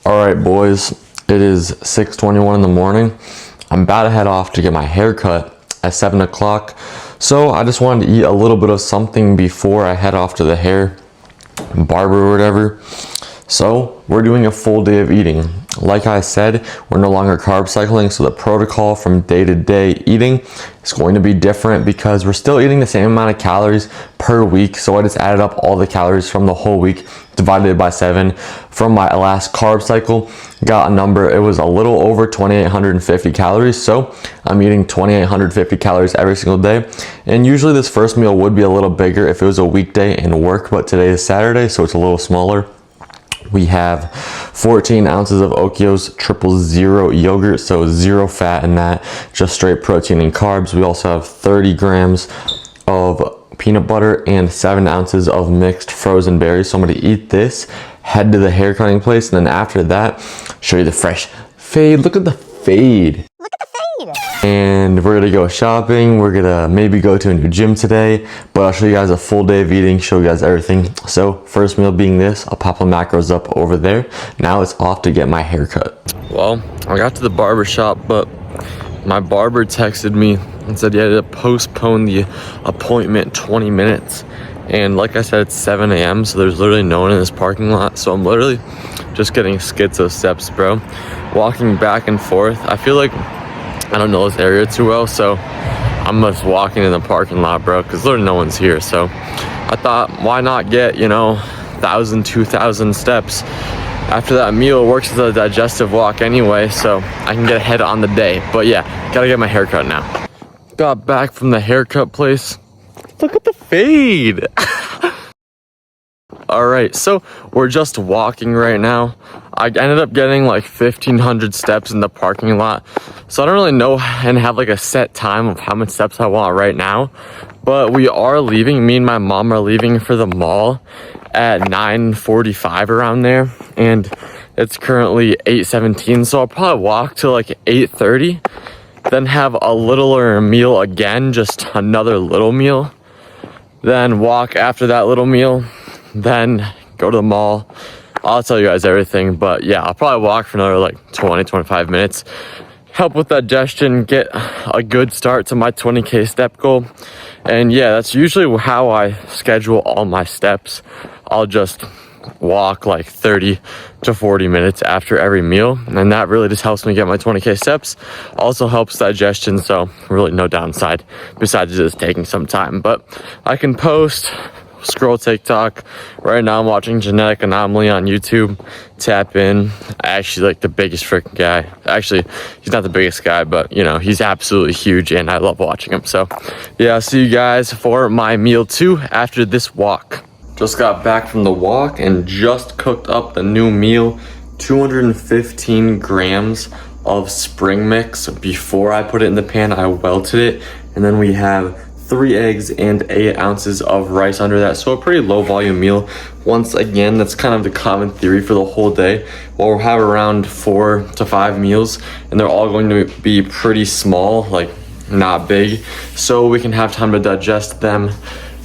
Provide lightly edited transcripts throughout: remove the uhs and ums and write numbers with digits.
All right, boys, it is 6:21 in the morning. I'm about to head off to get my hair cut at 7 o'clock. So I just wanted to eat a little bit of something before I head off to the hair barber or whatever. So we're doing a full day of eating. Like I said, we're no longer carb cycling, so the protocol from day to day eating is going to be different because we're still eating the same amount of calories per week. So I just added up all the calories from the whole week, divided it by 7 from my last carb cycle, got a number. It was a little over 2,850 calories. So I'm eating 2,850 calories every single day. And usually this first meal would be a little bigger if it was a weekday and work, but today is Saturday, so it's a little smaller. We have 14 ounces of Okio's 000 yogurt, so 0 fat in that, just straight protein and carbs. We also have 30 grams of peanut butter and 7 ounces of mixed frozen berries. So I'm gonna eat this, head to the hair cutting place, and then after that, show you the fresh fade. Look at the fade. And we're gonna go shopping. We're gonna maybe go to a new gym today, but I'll show you guys a full day of eating, show you guys everything. So first meal being this, I'll pop the macros up over there. Now it's off to get my hair cut. Well, I got to the barber shop, but my barber texted me and said he had to postpone the appointment 20 minutes. And like I said, it's 7 a.m. so there's literally no one in this parking lot. So I'm literally just getting schizo steps, bro. Walking back and forth. I feel like I don't know this area too well, so I'm just walking in the parking lot, bro, because literally no one's here. So I thought, why not get, 1,000, 2,000 steps after that meal? It works as a digestive walk anyway, so I can get ahead on the day. But yeah, gotta get my haircut now. Got back from the haircut place. Look at the fade. All right, so we're just walking right now. I ended up getting like 1,500 steps in the parking lot. So I don't really know and have like a set time of how many steps I want right now. But we are leaving. Me and my mom are leaving for the mall at 9:45 around there. And it's currently 8:17. So I'll probably walk to like 8:30. Then have a littler meal again, just another little meal. Then walk after that little meal. Then go to the mall. I'll tell you guys everything, but yeah, I'll probably walk for another like 20-25 minutes, help with digestion, get a good start to my 20k step goal. And yeah, that's usually how I schedule all my steps. I'll just walk like 30 to 40 minutes after every meal, and that really just helps me get my 20k steps. Also helps digestion, so really no downside besides just taking some time. But I can post, scroll TikTok. Right now I'm watching Genetic Anomaly on YouTube. Tap in. I actually like the biggest freaking guy. Actually, he's not the biggest guy, but he's absolutely huge and I love watching him. So yeah, I'll see you guys for my meal 2 after this walk. Just got back from the walk and just cooked up the new meal. 215 grams of spring mix. Before I put it in the pan, I welted it. And then we have 3 eggs and 8 ounces of rice under that. So a pretty low volume meal. Once again, that's kind of the common theory for the whole day. We'll have around 4 to 5 meals, and they're all going to be pretty small, like not big. So we can have time to digest them.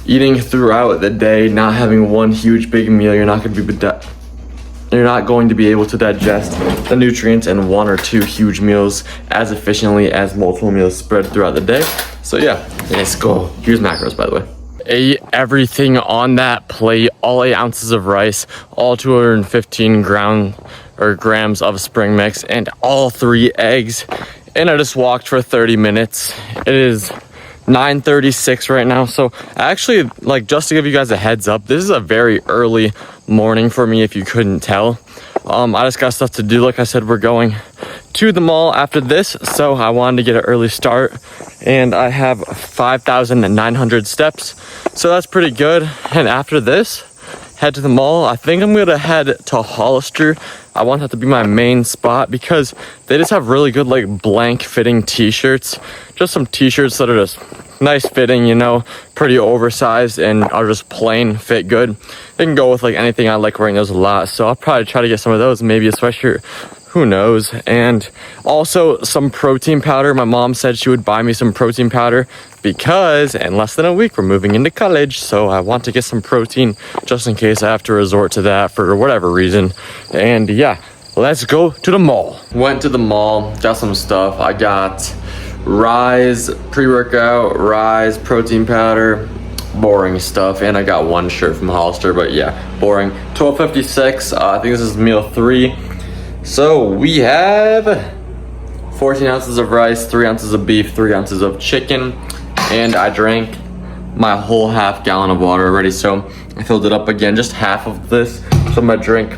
Eating throughout the day, not having one huge big meal, you're not going to be able to digest the nutrients in 1 or 2 huge meals as efficiently as multiple meals spread throughout the day. So yeah, let's go. Here's macros, by the way. Ate everything on that plate, all 8 ounces of rice, all 215 grams of spring mix, and all 3 eggs. And I just walked for 30 minutes. It is 9:36 right now. So actually, like, just to give you guys a heads up, this is a very early morning for me if you couldn't tell. I just got stuff to do. Like I said, we're going to the mall after this, so I wanted to get an early start, and I have 5,900 steps, so that's pretty good. And after this, head to the mall. I think I'm gonna head to Hollister. I want that to be my main spot because they just have really good like blank fitting t-shirts. Just some t-shirts that are just nice fitting, pretty oversized and are just plain fit good. They can go with like anything. I like wearing those a lot, so I'll probably try to get some of those, maybe a sweatshirt, who knows. And also some protein powder. My mom said she would buy me some protein powder because in less than a week we're moving into college, so I want to get some protein just in case I have to resort to that for whatever reason. And yeah, let's go to the mall. Went to the mall, got some stuff. I got Rise pre-workout, Rise protein powder, boring stuff, and I got one shirt from Hollister, but yeah, boring. 12.56, I think this is meal 3. So we have 14 ounces of rice, 3 ounces of beef, 3 ounces of chicken, and I drank my whole half gallon of water already, so I filled it up again, just half of this. So I'm gonna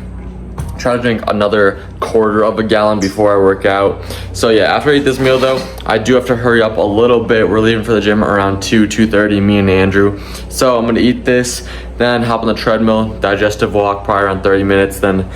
try to drink another quarter of a gallon before I work out. So yeah, after I eat this meal though, I do have to hurry up a little bit. We're leaving for the gym around 2:30, me and Andrew. So I'm gonna eat this, then hop on the treadmill, digestive walk, probably around 30 minutes, then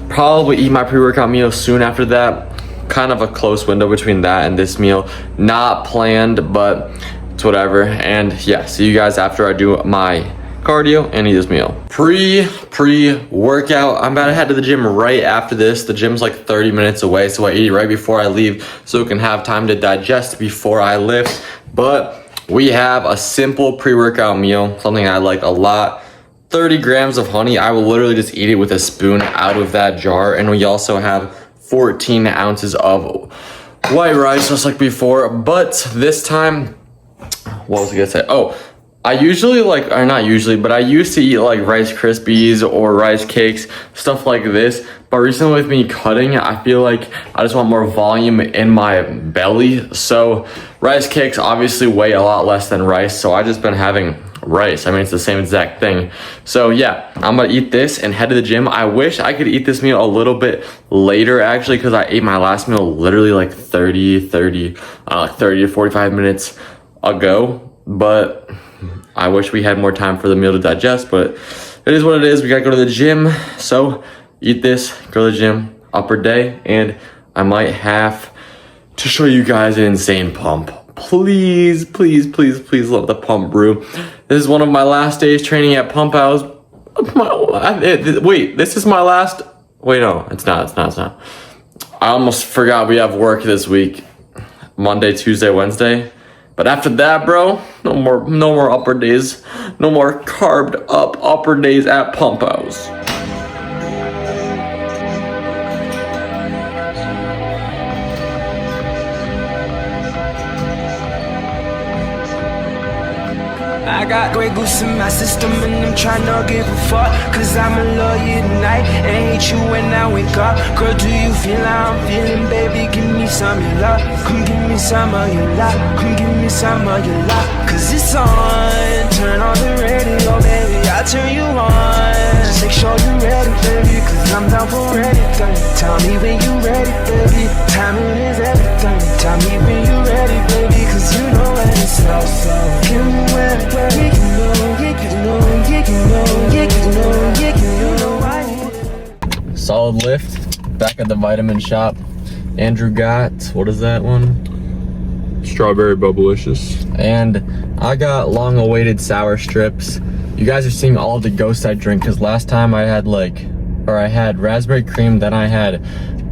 probably eat my pre-workout meal soon after that. Kind of a close window between that and this meal. Not planned, but it's whatever. And yeah, see you guys after I do my cardio and eat this meal. Pre-workout, I'm about to head to the gym right after this. The gym's like 30 minutes away, so I eat right before I leave so it can have time to digest before I lift. But we have a simple pre-workout meal, something I like a lot. 30 grams of honey. I will literally just eat it with a spoon out of that jar. And we also have 14 ounces of white rice, just like before. But this time, what was I gonna say? Oh, I usually like, or not usually, but I used to eat like Rice Krispies or rice cakes, stuff like this. But recently with me cutting, I feel like I just want more volume in my belly. So rice cakes obviously weigh a lot less than rice. So I just been having rice. I mean, it's the same exact thing. So yeah, I'm gonna eat this and head to the gym. I wish I could eat this meal a little bit later actually, because I ate my last meal literally like 30 to 45 minutes ago. But I wish we had more time for the meal to digest, but it is what it is. We gotta go to the gym. So eat this, go to the gym, upper day, and I might have to show you guys an insane pump. Please love the pump brew. This is one of my last days training at Pump House. Wait, this is my last, wait, no, it's not. I almost forgot we have work this week, Monday, Tuesday, Wednesday. But after that, bro, no more upper days, no more carved up upper days at Pump House. I got Grey Goose in my system and I'm tryna give a fuck, cause I'ma love you tonight and hate you when I wake up. Girl, do you feel how I'm feeling, baby? Give me some of your love. Come give me some of your love. Come give me some of your love. Cause it's on, turn on the radio, baby, I'll turn you on. Just make sure you ready, baby, cause I'm down for anything. Tell me when you ready, baby. Timing is everything. Tell me when you ready, baby, cause you know when it's so. Give me when Solid lift, back at the vitamin shop. Andrew got, what is that one? Strawberry Bubblicious. And I got long awaited sour strips. You guys are seeing all of the ghosts I drink, because last time I had I had raspberry cream, then I had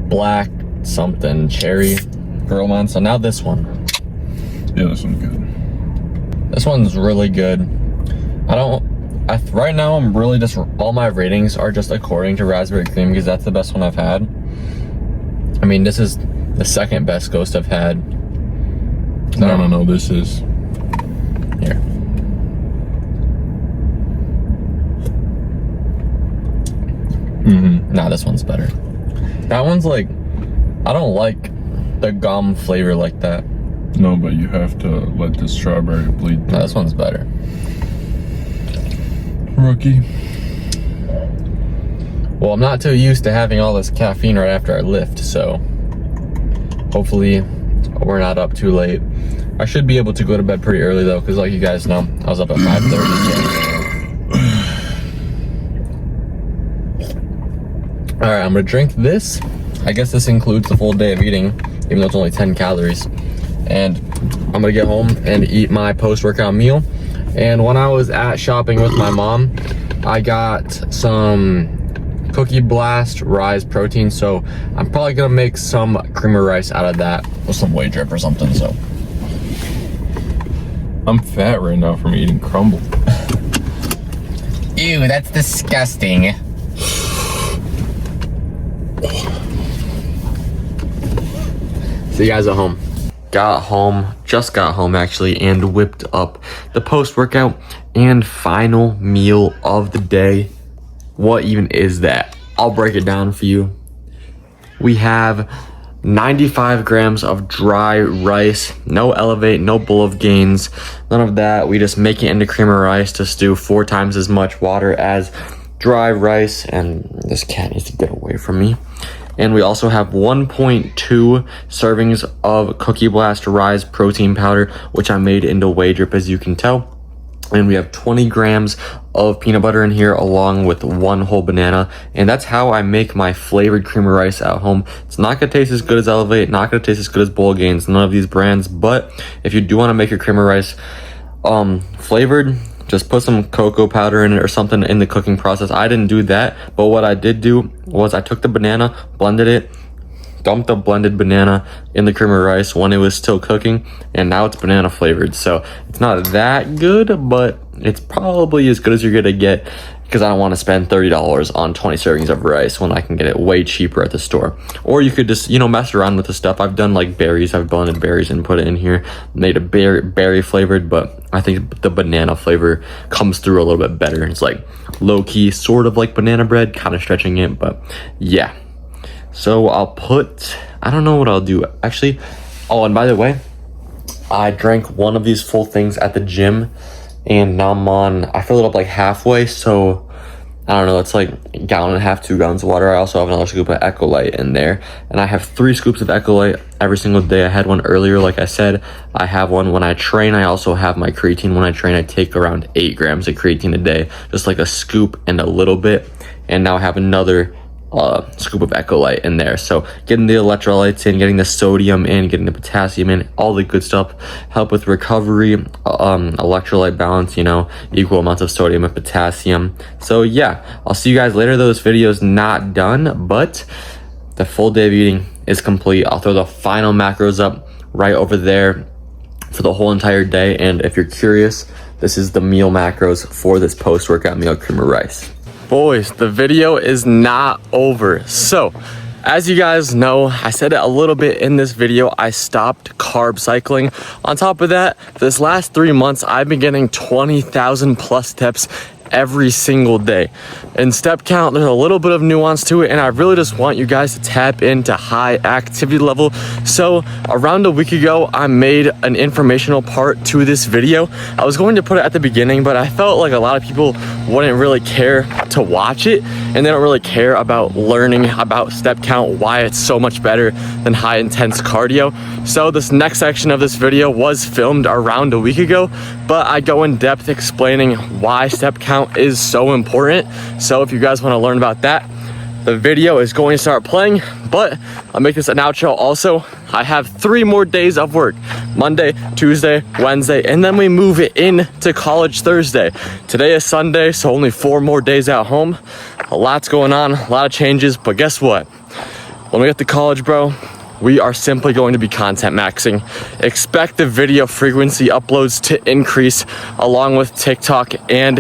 black something, cherry, girl one. So now this one. Yeah, this one's good. This one's really good. Right now I'm really just, all my ratings are just according to raspberry cream because that's the best one I've had. I mean, this is the second best ghost I've had. No, this is. Here. Nah, this one's better. That one's like, I don't like the gum flavor like that. No, but you have to let the strawberry bleed through. No, this one's better. Rookie. Well, I'm not too used to having all this caffeine right after I lift, so hopefully we're not up too late. I should be able to go to bed pretty early though, because like you guys know, I was up at 5:30. All right, I'm gonna drink this. I guess this includes the full day of eating, even though it's only 10 calories. And I'm gonna get home and eat my post-workout meal. And when I was at shopping with my mom, I got some Cookie Blast Rise protein, so I'm probably gonna make some creamer rice out of that with some whey drip or something. So I'm fat right now from eating crumble. Ew, that's disgusting. See you guys at home. Just got home actually, and whipped up the post-workout and final meal of the day. What even is that? I'll break it down for you. We have 95 grams of dry rice, no Elevate, no Bowl of Gains, none of that. We just make it into cream of rice to stew 4 times as much water as dry rice, and this cat needs to get away from me. And we also have 1.2 servings of Cookie Blast Rise protein powder, which I made into whey drip, as you can tell. And we have 20 grams of peanut butter in here, along with 1 whole banana. And that's how I make my flavored cream of rice at home. It's not gonna taste as good as Elevate, not gonna taste as good as Bowl of Gains, none of these brands. But if you do wanna make your cream of rice flavored, just put some cocoa powder in it or something in the cooking process. I didn't do that, but what I did do was I took the banana, blended it, dumped the blended banana in the cream of rice when it was still cooking, and now it's banana flavored. So it's not that good, but it's probably as good as you're gonna get, because I don't want to spend $30 on 20 servings of rice when I can get it way cheaper at the store. Or you could just, mess around with the stuff. I've done like berries. I've blended berries and put it in here, made a berry flavored, but I think the banana flavor comes through a little bit better. It's like low-key, sort of like banana bread, kind of stretching it, but yeah. So I don't know what I'll do actually. Oh, and by the way, I drank one of these full things at the gym, and now I fill it up like halfway, so I don't know, it's like a gallon and a half, 2 gallons of water. I also have another scoop of Ecolyte in there, and I have 3 scoops of Ecolyte every single day. I had one earlier, like I said. I have one when I train. I also have my creatine when I train. I take around 8 grams of creatine a day, just like a scoop and a little bit. And now I have another scoop of Ecolyte in there. So getting the electrolytes in, getting the sodium in, getting the potassium in, all the good stuff, help with recovery, electrolyte balance, equal amounts of sodium and potassium. So yeah, I'll see you guys later, though. This video is not done, but the full day of eating is complete. I'll throw the final macros up right over there for the whole entire day. And if you're curious, this is the meal macros for this post-workout meal cream of rice. Boys, the video is not over. So, as you guys know, I said it a little bit in this video, I stopped carb cycling. On top of that, this last 3 months, I've been getting 20,000 plus steps every single day. In step count, there's a little bit of nuance to it, and I really just want you guys to tap into high activity level. So around a week ago, I made an informational part to this video. I was going to put it at the beginning, but I felt like a lot of people wouldn't really care to watch it, and they don't really care about learning about step count, why it's so much better than high intense cardio. So this next section of this video was filmed around a week ago, but I go in depth explaining why step count is so important. So if you guys want to learn about that, the video is going to start playing, but I'll make this an outro also. I have 3 more days of work: Monday, Tuesday, Wednesday, and then we move it into college Thursday. Today is Sunday, so only 4 more days at home. A lot's going on, a lot of changes, but guess what? When we get to college, bro, we are simply going to be content maxing. Expect the video frequency uploads to increase, along with TikTok and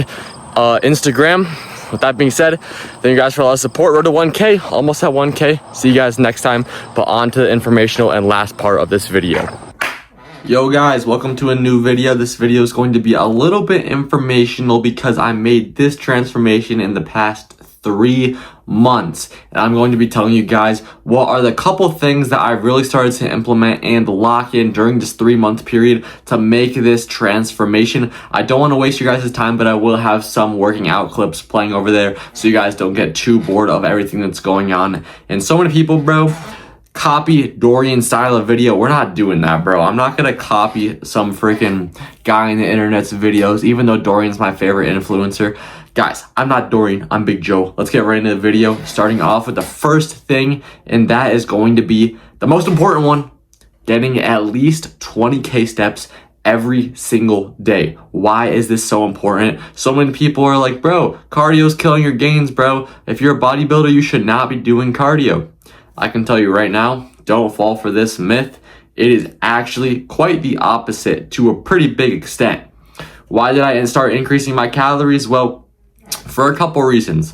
Instagram. With that being said, thank you guys for a lot of support. Road to 1K, almost at 1K. See you guys next time, but on to the informational and last part of this video. Yo guys, welcome to a new video. This video is going to be a little bit informational because I made this transformation in the past 3 months, and I'm going to be telling you guys what are the couple things that I really started to implement and lock in during this 3-month period to make this transformation. I don't want to waste your guys' time, but I will have some working out clips playing over there so you guys don't get too bored of everything that's going on. And so many people, bro, copy Dorian's style of video. We're not doing that, bro. I'm not gonna copy some freaking guy in the internet's videos, even though Dorian's my favorite influencer. Guys, I'm not Dorian, I'm Big Joe. Let's get right into the video, starting off with the first thing, and that is going to be the most important one: getting at least 20K steps every single day. Why is this so important? So many people are like, bro, cardio's killing your gains, bro. If you're a bodybuilder, you should not be doing cardio. I can tell you right now, don't fall for this myth. It is actually quite the opposite to a pretty big extent. Why did I start increasing my calories? Well, for a couple reasons.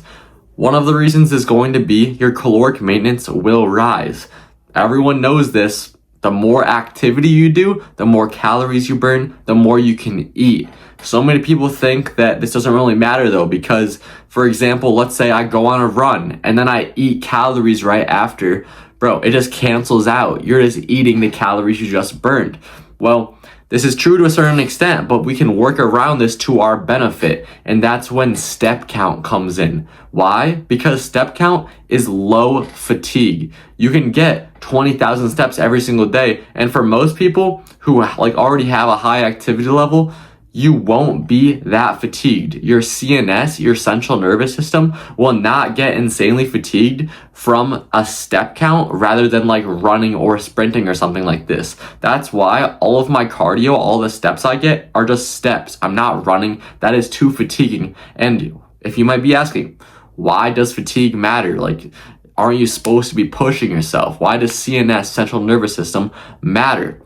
One of the reasons is going to be your caloric maintenance will rise. Everyone knows this. The more activity you do, the more calories you burn, the more you can eat. So many people think that this doesn't really matter though, because for example, let's say I go on a run and then I eat calories right after. Bro, it just cancels out. You're just eating the calories you just burned. Well, this is true to a certain extent, but we can work around this to our benefit. And that's when step count comes in. Why? Because step count is low fatigue. You can get 20,000 steps every single day. And for most people who like already have a high activity level, you won't be that fatigued. Your CNS, your central nervous system, will not get insanely fatigued from a step count rather than like running or sprinting or something like this. That's why all of my cardio, all the steps I get are just steps. I'm not running. That is too fatiguing. And if you might be asking, why does fatigue matter? Like, aren't you supposed to be pushing yourself? Why does CNS, central nervous system, matter?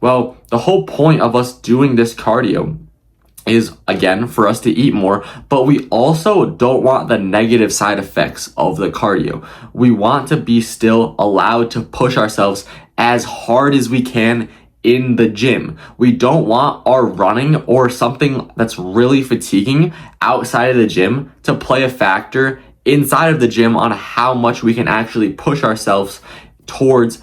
Well, the whole point of us doing this cardio is, again, for us to eat more, but we also don't want the negative side effects of the cardio. We want to be still allowed to push ourselves as hard as we can in the gym. We don't want our running or something that's really fatiguing outside of the gym to play a factor inside of the gym on how much we can actually push ourselves towards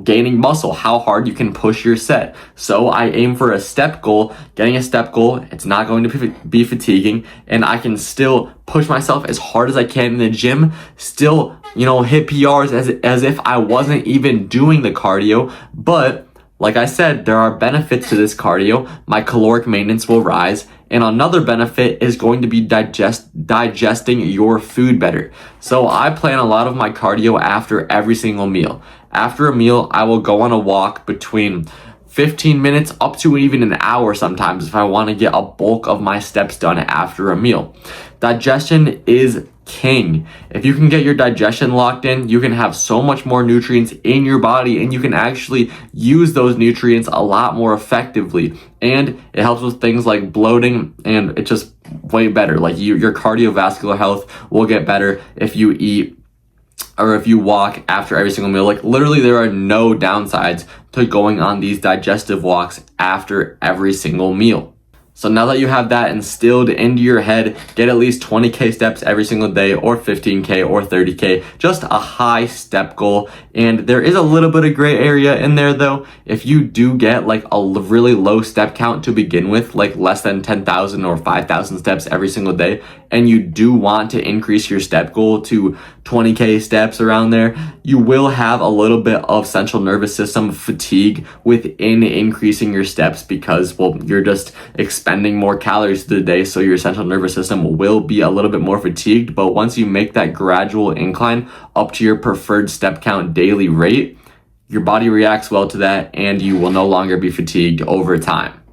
gaining muscle, how hard you can push your set. So I aim for a step goal. Getting a step goal, it's not going to be fatiguing, and I can still push myself as hard as I can in the gym, still, hit PRs as if I wasn't even doing the cardio. But like I said, there are benefits to this cardio. My caloric maintenance will rise. And another benefit is going to be digesting your food better. So I plan a lot of my cardio after every single meal. After a meal, I will go on a walk between 15 minutes up to even an hour sometimes if I want to get a bulk of my steps done after a meal. Digestion is king. If you can get your digestion locked in, you can have so much more nutrients in your body, and you can actually use those nutrients a lot more effectively. And it helps with things like bloating, and it's just way better. Like your cardiovascular health will get better if you eat or if you walk after every single meal. Like literally there are no downsides to going on these digestive walks after every single meal. So now that you have that instilled into your head, get at least 20K steps every single day, or 15K or 30K, just a high step goal. And there is a little bit of gray area in there though. If you do get like a really low step count to begin with, like less than 10,000 or 5,000 steps every single day, and you do want to increase your step goal to 20K steps around there, you will have a little bit of central nervous system fatigue within increasing your steps because, well, you're just expending more calories through the day, so your central nervous system will be a little bit more fatigued. But once you make that gradual incline up to your preferred step count daily rate, your body reacts well to that and you will no longer be fatigued over time.